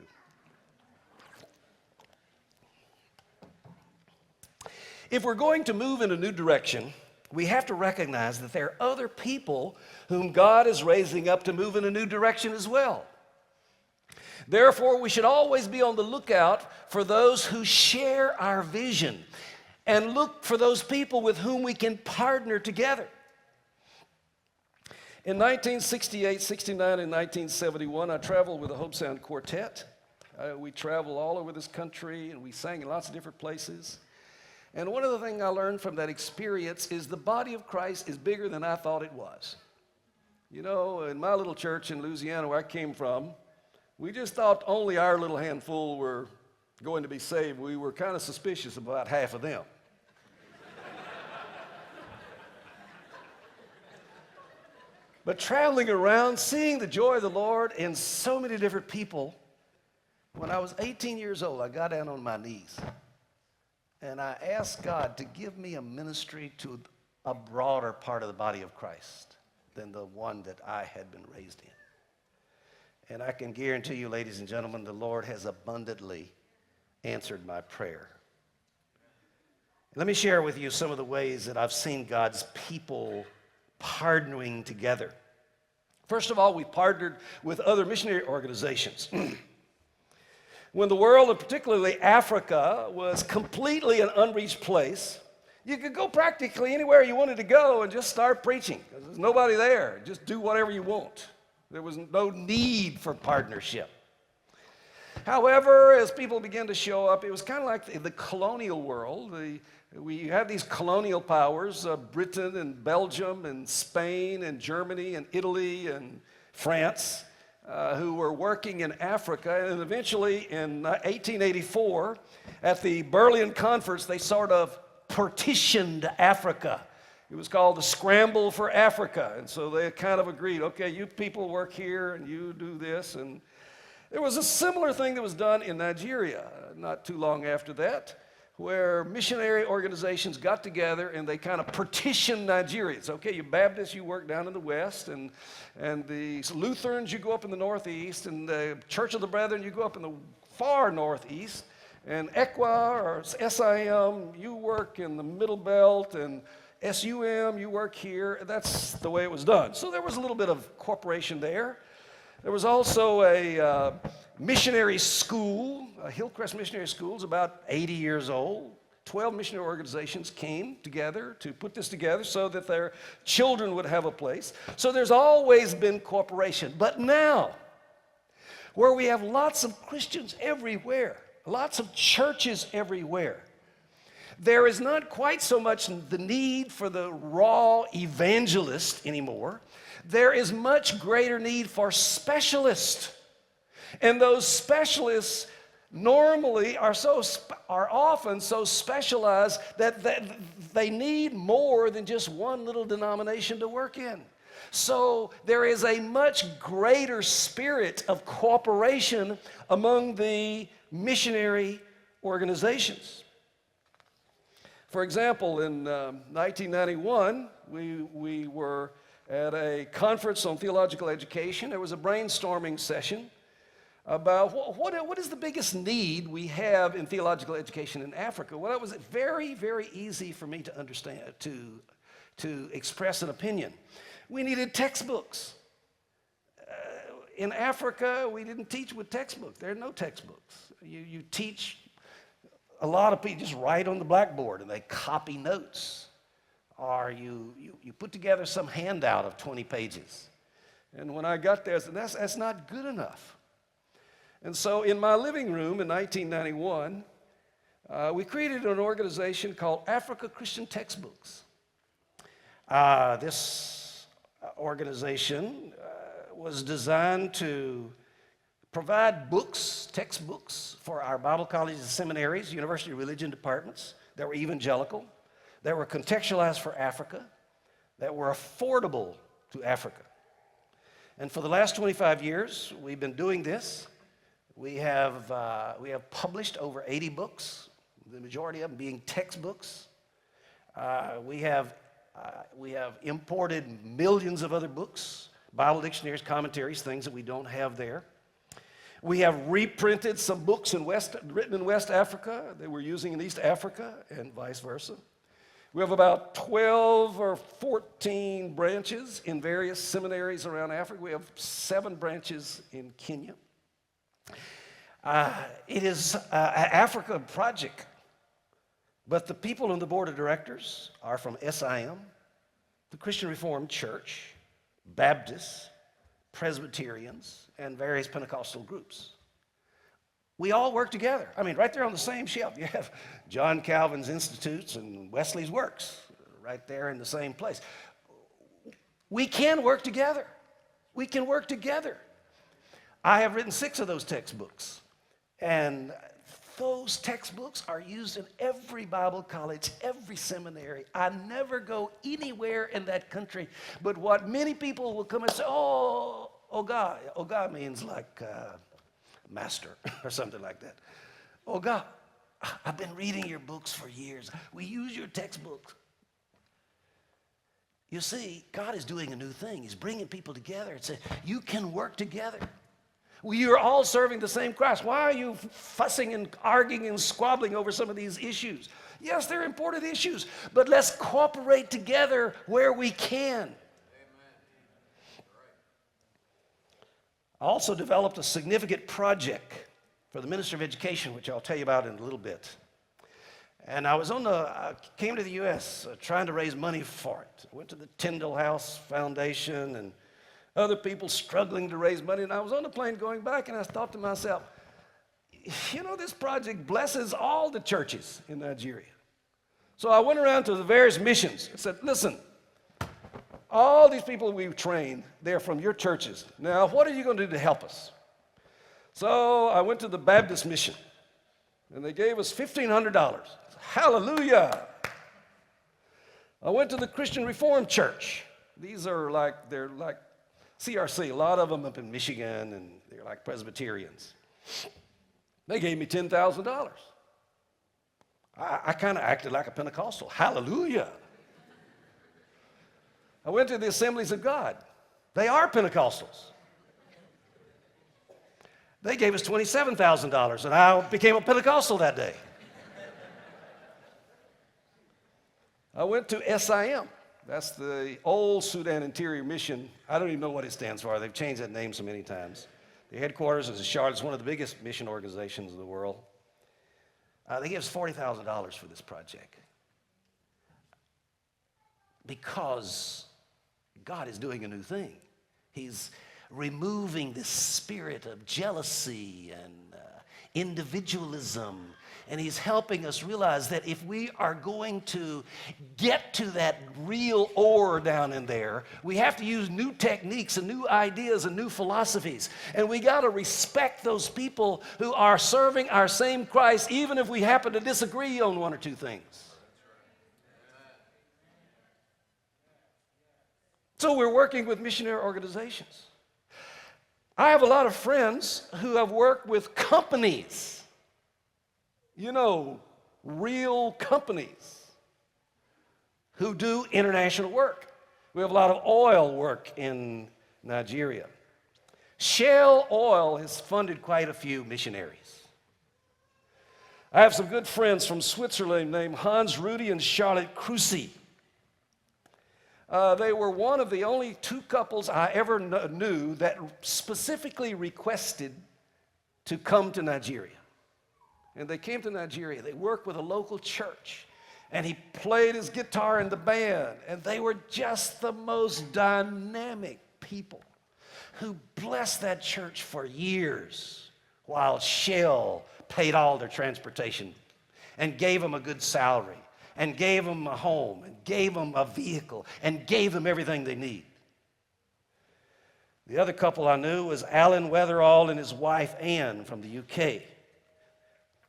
If we're going to move in a new direction, we have to recognize that there are other people whom God is raising up to move in a new direction as well. Therefore, we should always be on the lookout for those who share our vision and look for those people with whom we can partner together. In 1968, 69, and 1971, I traveled with the Hope Sound Quartet. We traveled all over this country, and we sang in lots of different places. And one of the things I learned from that experience is the body of Christ is bigger than I thought it was. You know, in my little church in Louisiana where I came from, we just thought only our little handful were going to be saved. We were kind of suspicious of about half of them. But traveling around, seeing the joy of the Lord in so many different people, when I was 18 years old, I got down on my knees. And I asked God to give me a ministry to a broader part of the body of Christ than the one that I had been raised in. And I can guarantee you, ladies and gentlemen, the Lord has abundantly answered my prayer. Let me share with you some of the ways that I've seen God's people partnering together. First of all, we partnered with other missionary organizations. When the world, and particularly Africa, was completely an unreached place, you could go practically anywhere you wanted to go and just start preaching. There's nobody there. Just do whatever you want. There was no need for partnership. However, as people began to show up, it was kind of like the colonial world. We had these colonial powers, Britain and Belgium and Spain and Germany and Italy and France, who were working in Africa. And eventually in 1884, at the Berlin Conference, they sort of partitioned Africa. It was called the Scramble for Africa. And so they kind of agreed, okay, you people work here and you do this. And there was a similar thing that was done in Nigeria not too long after that, where missionary organizations got together and they kind of partitioned Nigeria. It's okay, you Baptists, you work down in the west, and the Lutherans, you go up in the northeast, and the Church of the Brethren, you go up in the far northeast, and ECWA or SIM, you work in the Middle Belt, and SUM, you work here. That's the way it was done. So there was a little bit of cooperation there. There was also a missionary school, Hillcrest Missionary School, is about 80 years old. 12 missionary organizations came together to put this together so that their children would have a place. So there's always been cooperation. But now, where we have lots of Christians everywhere, lots of churches everywhere, there is not quite so much the need for the raw evangelist anymore. There is much greater need for specialists. And those specialists normally are often so specialized that they need more than just one little denomination to work in. So there is a much greater spirit of cooperation among the missionary organizations. For example, in 1991, we were at a conference on theological education. There was a brainstorming session. about what is the biggest need we have in theological education in Africa. Well, it was very, very easy for me to understand, to express an opinion. We needed textbooks. In Africa, we didn't teach with textbooks. There are no textbooks. You teach, a lot of people just write on the blackboard and they copy notes. Or you put together some handout of 20 pages. And when I got there, I said, that's not good enough. And so in my living room in 1991, we created an organization called Africa Christian Textbooks. This organization was designed to provide books, textbooks for our Bible colleges and seminaries, university religion departments that were evangelical, that were contextualized for Africa, that were affordable to Africa. And for the last 25 years, we've been doing this. We have published over 80 books, the majority of them being textbooks. We have imported millions of other books, Bible dictionaries, commentaries, things that we don't have there. We have reprinted some books written in West Africa that we're using in East Africa and vice versa. We have about 12 or 14 branches in various seminaries around Africa. We have 7 branches in Kenya. It is an Africa project, but the people on the board of directors are from SIM, the Christian Reformed Church, Baptists, Presbyterians, and various Pentecostal groups. We all work together. I mean, right there on the same shelf. You have John Calvin's Institutes and Wesley's Works right there in the same place. We can work together. We can work together. I have written 6 of those textbooks, and those textbooks are used in every Bible college, every seminary. I never go anywhere in that country, but what many people will come and say, oh God means like master or something like that. Oh God, I've been reading your books for years. We use your textbooks. You see, God is doing a new thing. He's bringing people together and saying, you can work together. You're all serving the same Christ. Why are you fussing and arguing and squabbling over some of these issues? Yes, they're important issues, but let's cooperate together where we can. I also developed a significant project for the Ministry of Education, which I'll tell you about in a little bit. And I came to the U.S. Trying to raise money for it. I went to the Tyndall House Foundation and other people struggling to raise money. And I was on the plane going back, and I thought to myself, this project blesses all the churches in Nigeria. So I went around to the various missions and said, listen, all these people we've trained, they're from your churches. Now, what are you going to do to help us? So I went to the Baptist mission, and they gave us $1,500. Hallelujah! I went to the Christian Reformed Church. They're like CRC, a lot of them up in Michigan, and they're like Presbyterians. They gave me $10,000. I kind of acted like a Pentecostal. Hallelujah! I went to the Assemblies of God. They are Pentecostals. They gave us $27,000, and I became a Pentecostal that day. I went to SIM. That's the old Sudan Interior Mission. I don't even know what it stands for. They've changed that name so many times. The headquarters is in Charlotte. It's one of the biggest mission organizations in the world. They gave us $40,000 for this project because God is doing a new thing. He's removing this spirit of jealousy and individualism, and he's helping us realize that if we are going to get to that real ore down in there, we have to use new techniques and new ideas and new philosophies, and we got to respect those people who are serving our same Christ, even if we happen to disagree on one or two things. So we're working with missionary organizations. I have a lot of friends who have worked with companies, real companies who do international work. We have a lot of oil work in Nigeria, Shell Oil has funded quite a few missionaries. I have some good friends from Switzerland named Hans Rudy and Charlotte Kruse. They were one of the only two couples I ever knew that specifically requested to come to Nigeria. And they came to Nigeria. They worked with a local church. And he played his guitar in the band. And they were just the most dynamic people who blessed that church for years while Shell paid all their transportation and gave them a good salary and gave them a home and gave them a vehicle and gave them everything they need. The other couple I knew was Alan Weatherall and his wife Anne from the UK.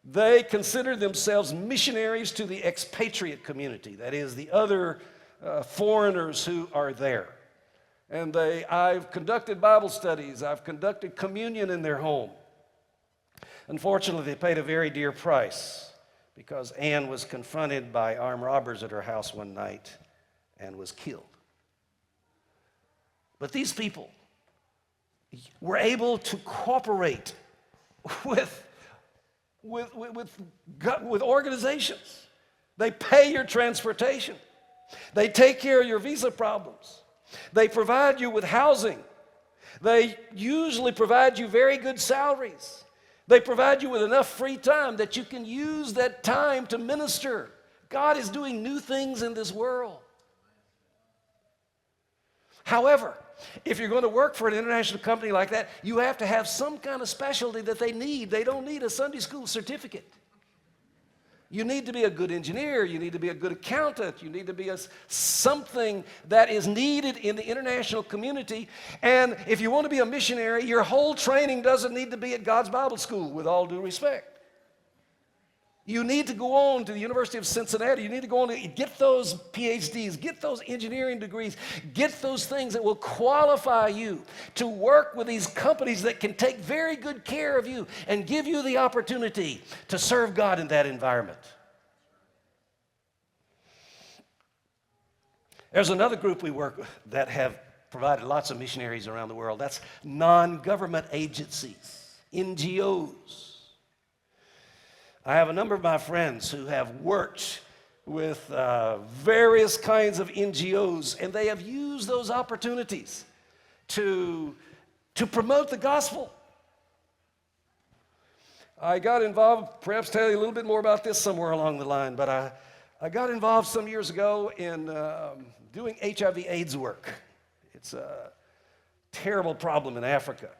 They considered themselves missionaries to the expatriate community, that is, the other foreigners who are there. And I've conducted Bible studies, I've conducted communion in their home. Unfortunately, they paid a very dear price because Anne was confronted by armed robbers at her house one night and was killed. But these people were able to cooperate with organizations. They pay your transportation. They take care of your visa problems. They provide you with housing. They usually provide you very good salaries. They provide you with enough free time that you can use that time to minister. God is doing new things in this world. However, if you're going to work for an international company like that, you have to have some kind of specialty that they need. They don't need a Sunday school certificate. You need to be a good engineer. You need to be a good accountant. You need to be something that is needed in the international community. And if you want to be a missionary, your whole training doesn't need to be at God's Bible School, with all due respect. You need to go on to the University of Cincinnati. You need to go on to get those PhDs, get those engineering degrees, get those things that will qualify you to work with these companies that can take very good care of you and give you the opportunity to serve God in that environment. There's another group we work with that have provided lots of missionaries around the world. That's non-government agencies, NGOs. I have a number of my friends who have worked with various kinds of NGOs, and they have used those opportunities to promote the gospel. I got involved, perhaps tell you a little bit more about this somewhere along the line, but I got involved some years ago in doing HIV/AIDS work. It's a terrible problem in Africa.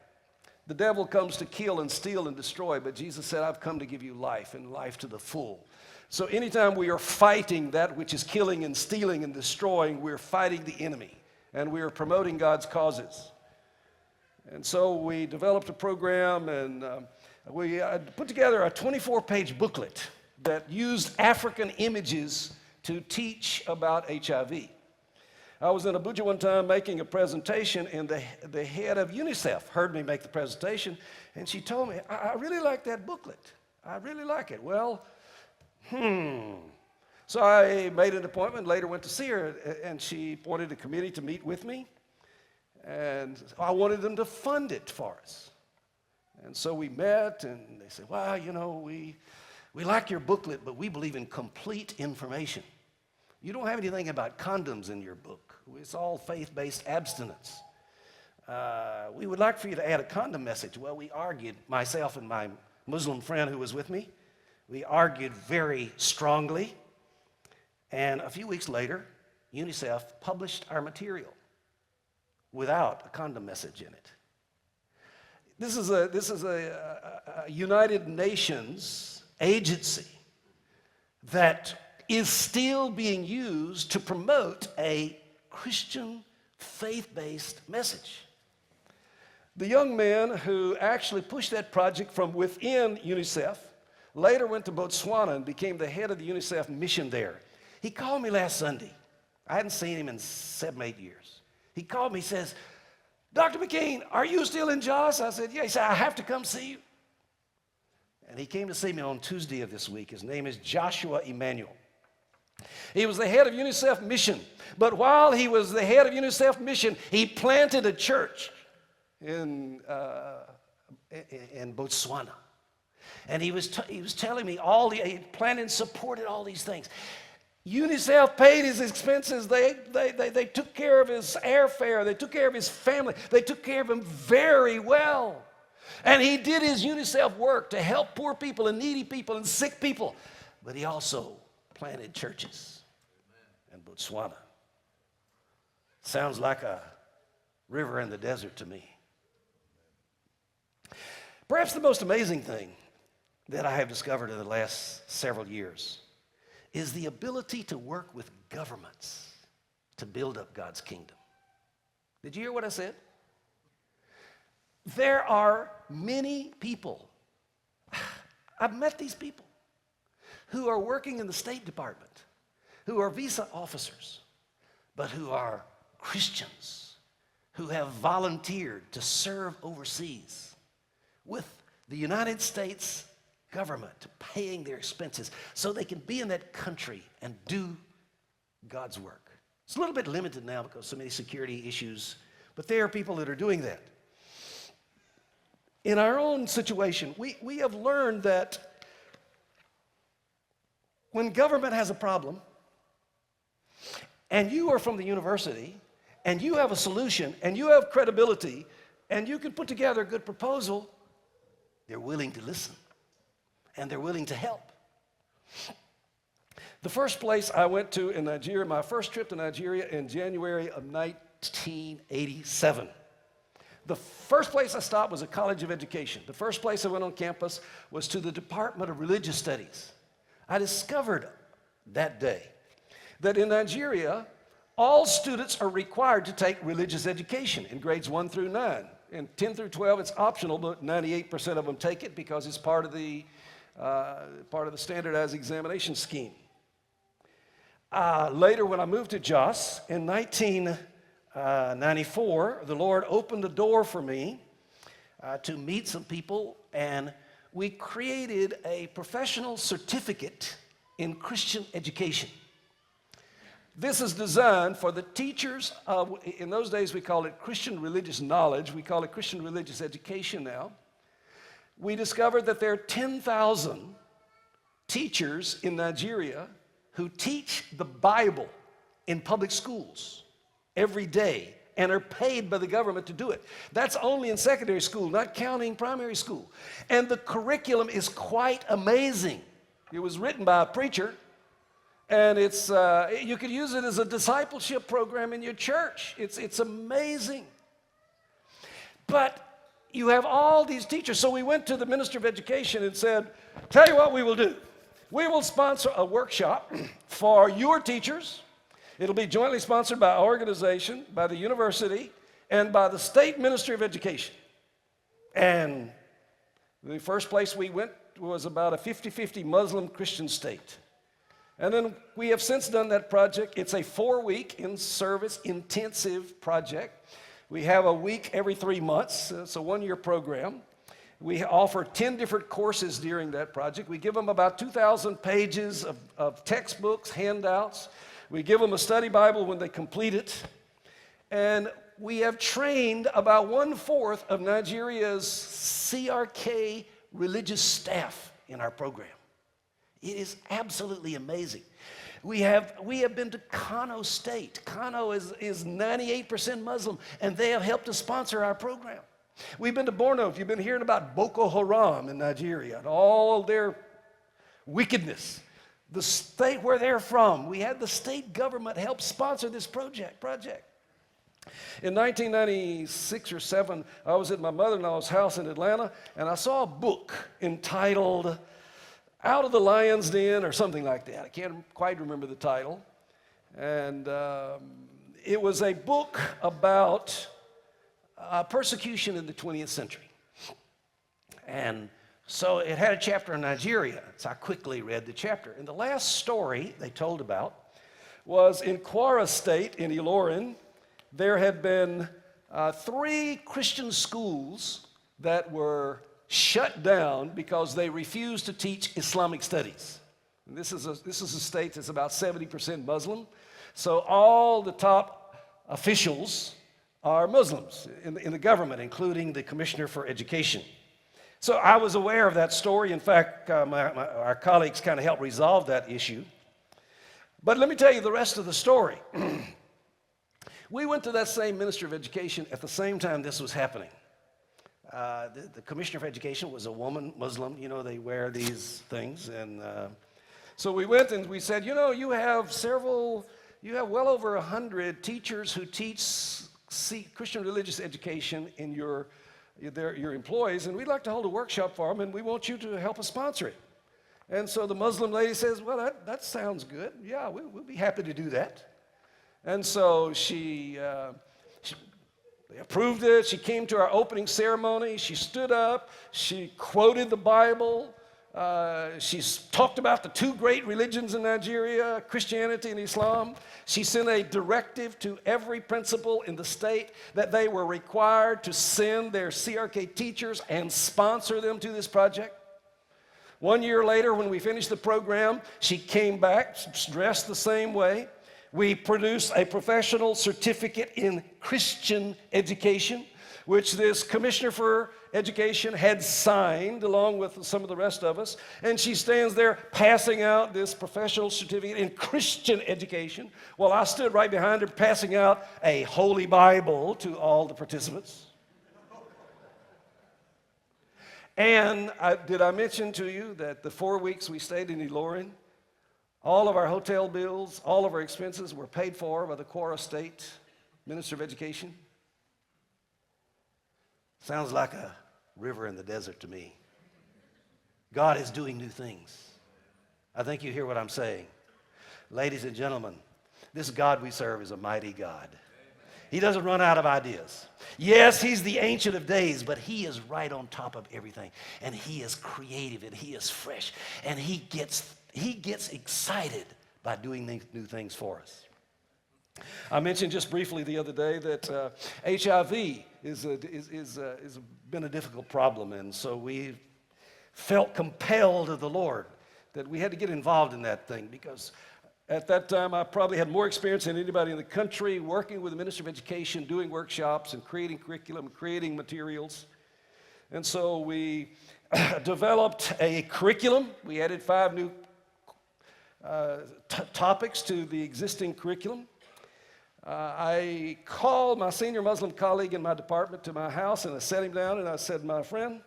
The devil comes to kill and steal and destroy, but Jesus said, I've come to give you life, and life to the full. So anytime we are fighting that which is killing and stealing and destroying, we're fighting the enemy, and we are promoting God's causes. And so we developed a program, and we put together a 24-page booklet that used African images to teach about HIV. I was in Abuja one time making a presentation, and the head of UNICEF heard me make the presentation, and she told me, I really like that booklet. I really like it. Well, So I made an appointment, later went to see her, and she appointed a committee to meet with me, and I wanted them to fund it for us. And so we met, and they said, well, you know, we like your booklet, but we believe in complete information. You don't have anything about condoms in your book. It's all faith-based abstinence. We would like for you to add a condom message. Well, we argued, myself and my Muslim friend who was with me, we argued very strongly. And a few weeks later, UNICEF published our material without a condom message in it. This is a United Nations agency that is still being used to promote a Christian faith-based message. The young man who actually pushed that project from within UNICEF later went to Botswana and became the head of the UNICEF mission there. He called me last Sunday. I hadn't seen him in 7, 8 years. He called me, he says, Dr. McCain, are you still in Jos? I said, yeah. He said, I have to come see you. And he came to see me on Tuesday of this week. His name is Joshua Emmanuel. He was the head of UNICEF mission. But while he was the head of UNICEF mission, he planted a church in Botswana. And he was telling me he planned and supported all these things. UNICEF paid his expenses. They took care of his airfare. They took care of his family. They took care of him very well. And he did his UNICEF work to help poor people and needy people and sick people. But he also planted churches in Botswana. Sounds like a river in the desert to me. Perhaps the most amazing thing that I have discovered in the last several years is the ability to work with governments to build up God's kingdom. Did you hear what I said? There are many people, I've met these people, who are working in the State Department, who are visa officers, but who are Christians, who have volunteered to serve overseas with the United States government paying their expenses so they can be in that country and do God's work. It's a little bit limited now because of so many security issues, but there are people that are doing that. In our own situation, we have learned that when government has a problem and you are from the university and you have a solution and you have credibility and you can put together a good proposal, they're willing to listen. And they're willing to help. The first place I went to in Nigeria, my first trip to Nigeria in January of 1987. The first place I stopped was a college of education. The first place I went on campus was to the Department of Religious Studies. I discovered that day that in Nigeria, all students are required to take religious education in grades 1 through 9. In 10 through 12, it's optional, but 98% of them take it because it's part of the standardized examination scheme. Later, when I moved to Jos in 1994, the Lord opened the door for me to meet some people, and we created a professional certificate in Christian education. This is designed for the teachers of, in those days we called it Christian religious knowledge. We call it Christian religious education now. We discovered that there are 10,000 teachers in Nigeria who teach the Bible in public schools every day and are paid by the government to do it. That's only in secondary school, not counting primary school. And the curriculum is quite amazing. It was written by a preacher, and it's you could use it as a discipleship program in your church. It's amazing. But you have all these teachers. So we went to the Minister of Education and said, tell you what we will do. We will sponsor a workshop for your teachers. It'll be jointly sponsored by our organization, by the university, and by the State Ministry of Education. And the first place we went was about a 50-50 Muslim-Christian state. And then we have since done that project. It's a 4-week in-service intensive project. We have a week every 3 months. It's a 1-year program. We offer 10 different courses during that project. We give them about 2,000 pages of textbooks, handouts. We give them a study Bible when they complete it. And we have trained about 1/4 of Nigeria's CRK religious staff in our program. It is absolutely amazing. We have been to Kano State. Kano is 98% Muslim, and they have helped us sponsor our program. We've been to Borno. If you've been hearing about Boko Haram in Nigeria and all their wickedness, the state where they're from, we had the state government help sponsor this project. In 1996 or 7, I was at my mother-in-law's house in Atlanta, and I saw a book entitled Out of the Lion's Den or something like that. I can't quite remember the title. And it was a book about persecution in the 20th century. And so it had a chapter in Nigeria, so I quickly read the chapter. And the last story they told about was in Kwara State in Ilorin. There had been 3 Christian schools that were shut down because they refused to teach Islamic studies. And this is a state that's about 70% Muslim. So all the top officials are Muslims in the government, including the Commissioner for Education. So I was aware of that story. In fact, our colleagues kind of helped resolve that issue. But let me tell you the rest of the story. We went to that same Minister of Education at the same time this was happening. The Commissioner for Education was a woman, Muslim. You know, they wear these things. And so we went and we said, you know, you have well over 100 teachers who teach Christian religious education in your employees, and we'd like to hold a workshop for them, and we want you to help us sponsor it. And so the Muslim lady says, well, that sounds good. Yeah, we'll be happy to do that. And so they approved it. She came to our opening ceremony. She stood up. She quoted the Bible. She talked about the two great religions in Nigeria, Christianity and Islam. She sent a directive to every principal in the state that they were required to send their CRK teachers and sponsor them to this project. 1 year later, when we finished the program, she came back dressed the same way. We produced a professional certificate in Christian education, which this Commissioner for Education had signed along with some of the rest of us. And she stands there passing out this professional certificate in Christian education while I stood right behind her passing out a Holy Bible to all the participants. And did I mention to you that the 4 weeks we stayed in Ilorin, all of our hotel bills, all of our expenses were paid for by the Kwara State Minister of Education? Sounds like a river in the desert to me. God is doing new things. I think you hear what I'm saying. Ladies and gentlemen, this God we serve is a mighty God. He doesn't run out of ideas. Yes, he's the Ancient of Days, but he is right on top of everything. And he is creative and he is fresh. And he gets excited by doing new things for us. I mentioned just briefly the other day that HIV has been a difficult problem, and so we felt compelled of the Lord that we had to get involved in that thing, because at that time I probably had more experience than anybody in the country working with the Minister of Education, doing workshops and creating curriculum, creating materials. And so we developed a curriculum. We added 5 new topics to the existing curriculum. I called my senior Muslim colleague in my department to my house, and I sat him down and I said, my friend,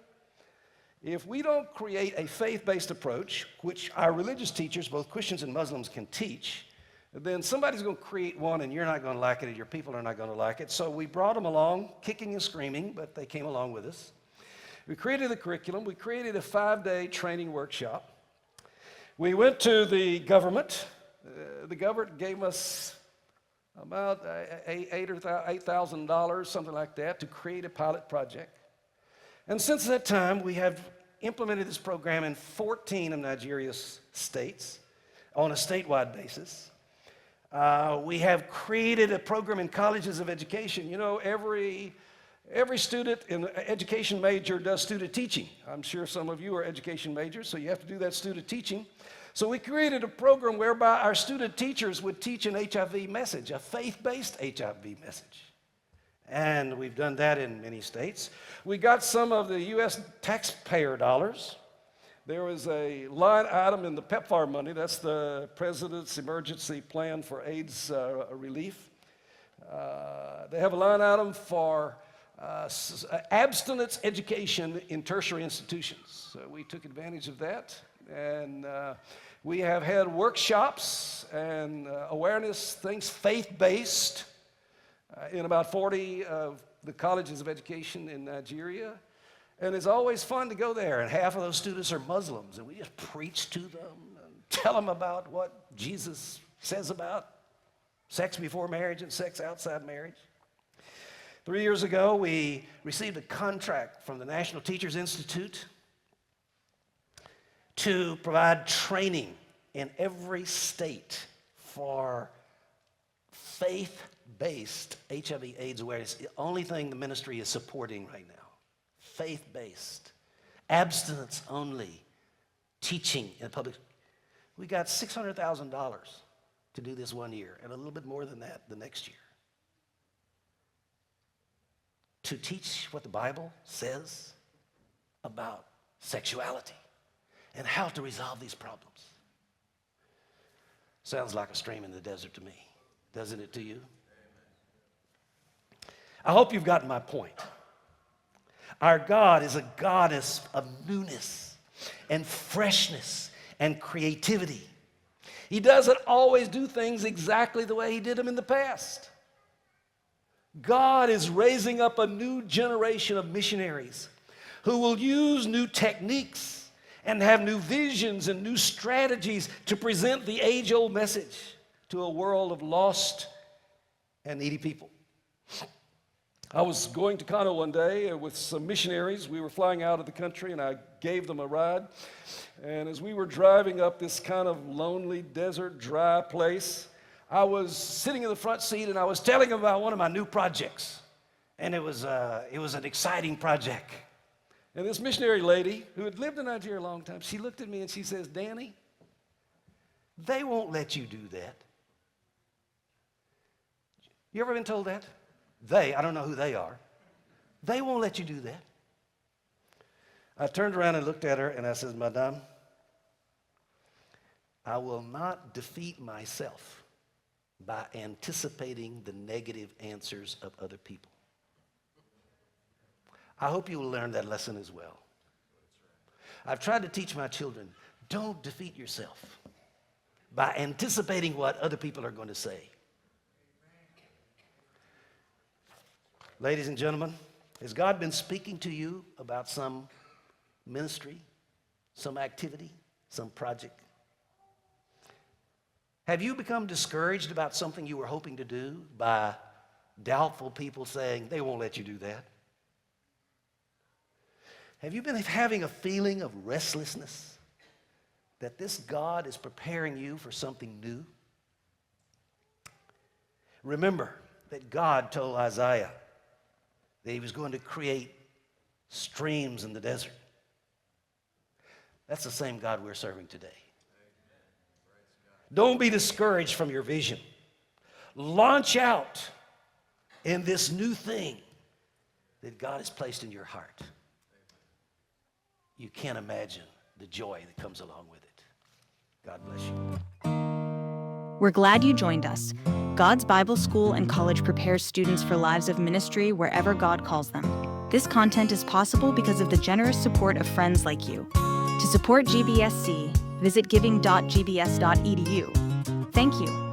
if we don't create a faith-based approach, which our religious teachers, both Christians and Muslims, can teach, then somebody's going to create one and you're not going to like it and your people are not going to like it. So we brought them along, kicking and screaming, but they came along with us. We created the curriculum. We created a 5-day training workshop. We went to the government. The government gave us about $8,000, something like that, to create a pilot project. And since that time, we have implemented this program in 14 of Nigeria's states on a statewide basis. We have created a program in colleges of education. You know, every student in education major does student teaching. I'm sure some of you are education majors, so you have to do that student teaching. So we created a program whereby our student teachers would teach an HIV message, a faith-based HIV message. And we've done that in many states. We got some of the U.S. taxpayer dollars. There was a line item in the PEPFAR money, that's the President's Emergency Plan for AIDS Relief. They have a line item for abstinence education in tertiary institutions. So we took advantage of that. And we have had workshops and awareness things, faith-based, in about 40 of the colleges of education in Nigeria. And it's always fun to go there. And half of those students are Muslims. And we just preach to them and tell them about what Jesus says about sex before marriage and sex outside marriage. 3 years ago, we received a contract from the National Teachers Institute to provide training in every state for faith-based HIV/AIDS awareness. The only thing the ministry is supporting right now. Faith-based, abstinence only, teaching in public. We got $600,000 to do this 1 year, and a little bit more than that the next year. to teach what the Bible says about sexuality and how to resolve these problems. Sounds like a stream in the desert to me, doesn't it to you? I hope you've gotten my point. Our God is a goddess of newness and freshness and creativity. He doesn't always do things exactly the way he did them in the past. God is raising up a new generation of missionaries who will use new techniques and have new visions and new strategies to present the age-old message to a world of lost and needy people. I was going to Kano one day with some missionaries. We were flying out of the country, and I gave them a ride. And as we were driving up this kind of lonely, desert, dry place, I was sitting in the front seat, and I was telling them about one of my new projects. And it was an exciting project. And this missionary lady, who had lived in Nigeria a long time, she looked at me and she says, "Danny, they won't let you do that." You ever been told that? I don't know who they are. They won't let you do that. I turned around and looked at her and I said, "Madame, I will not defeat myself by anticipating the negative answers of other people." I hope you will learn that lesson as well. I've tried to teach my children, don't defeat yourself by anticipating what other people are going to say. Ladies and gentlemen, has God been speaking to you about some ministry, some activity, some project? Have you become discouraged about something you were hoping to do by doubtful people saying, "They won't let you do that"? Have you been having a feeling of restlessness that this God is preparing you for something new? Remember that God told Isaiah that he was going to create streams in the desert. That's the same God we're serving today. Don't be discouraged from your vision. Launch out in this new thing that God has placed in your heart. You can't imagine the joy that comes along with it. God bless you. We're glad you joined us. God's Bible School and College prepares students for lives of ministry wherever God calls them. This content is possible because of the generous support of friends like you. To support GBSC, visit giving.gbs.edu. Thank you.